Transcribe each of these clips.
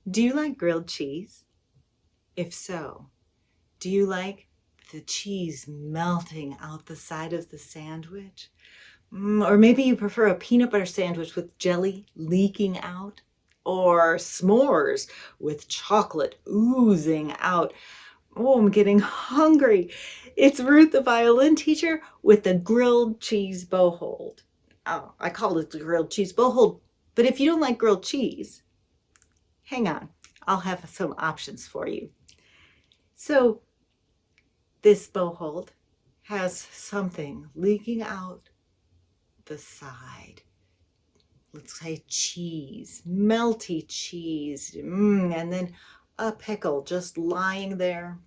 Do you like grilled cheese? If so, do you like the cheese melting out the side of the sandwich? Or maybe you prefer a peanut butter sandwich with jelly leaking out? Or s'mores with chocolate oozing out? Oh, I'm getting hungry. It's Ruth, the violin teacher, with the grilled cheese Bowhold. Oh, I call it the grilled cheese Bowhold. But if you don't like grilled cheese, hang on. I'll have some options for you. So this Bowhold has something leaking out the side. Let's say cheese, melty cheese, and then a pickle just lying there,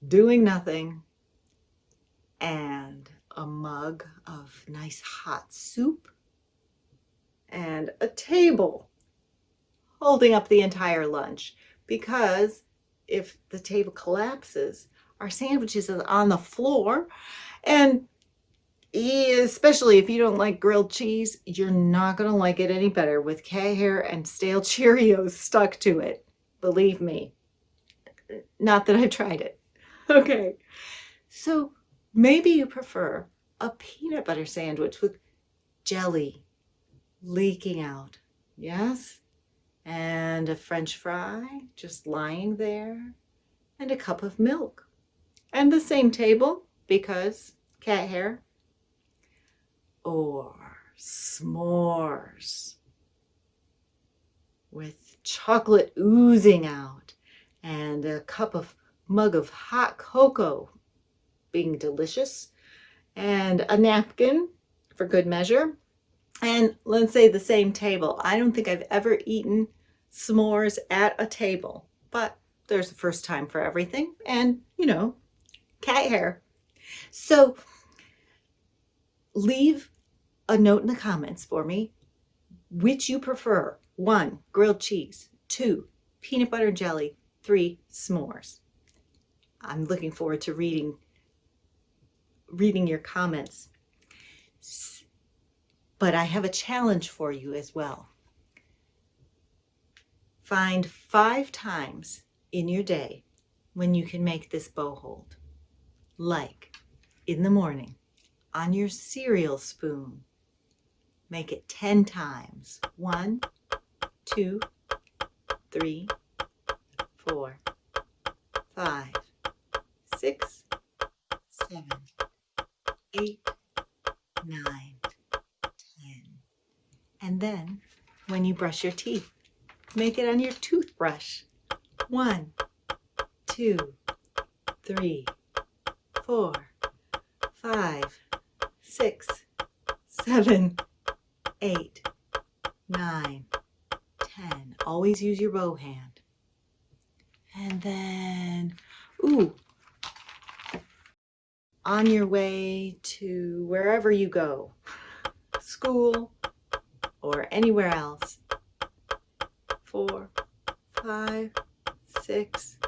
doing nothing, and a mug of nice hot soup, and a table holding up the entire lunch, because if the table collapses, our sandwiches are on the floor, and especially if you don't like grilled cheese, you're not going to like it any better with cat hair and stale Cheerios stuck to it. Believe me. Not that I've tried it. Okay. So maybe you prefer a peanut butter sandwich with jelly leaking out. Yes? And a French fry just lying there, and a cup of milk. And the same table, because cat hair. Or s'mores with chocolate oozing out, and a mug of hot cocoa being delicious, and a napkin for good measure. And let's say the same table. I don't think I've ever eaten s'mores at a table, but there's a first time for everything, and cat hair. So leave a note in the comments for me which you prefer. 1, grilled cheese. 2, peanut butter and jelly. 3, s'mores. I'm looking forward to reading your comments. But I have a challenge for you as well. Find 5 times in your day when you can make this Bowhold. Like in the morning, on your cereal spoon. Make it 10 times. 1, 2, 3, 4, 5, 6, 7, 8, 9, 10. And then when you brush your teeth, make it on your toothbrush. 1, 2, 3, 4, 5, 6, 7, 8, 9, 10. Always use your bow hand. And then, on your way to wherever you go, school or anywhere else, 4, 5, 6,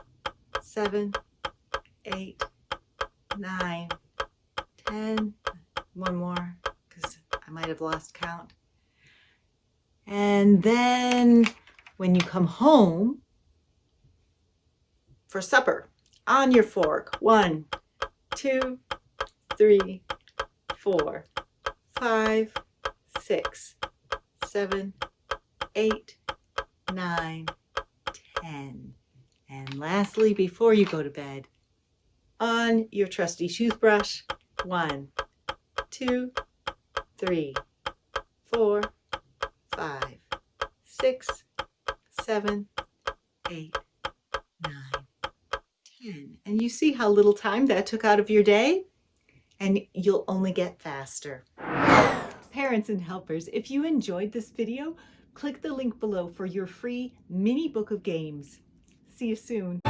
7, 8, 9, 10. One more, because I might have lost count. And then when you come home for supper, on your fork, 1, 2, 3, 4, 5, 6, 7, 8, 9, 10. And lastly, before you go to bed, on your trusty toothbrush, 1, 2, 3, 4, 5, 6, 7, 8, 9, 10. And you see how little time that took out of your day? And you'll only get faster. Parents and helpers, if you enjoyed this video, click the link below for your free mini book of games. See you soon.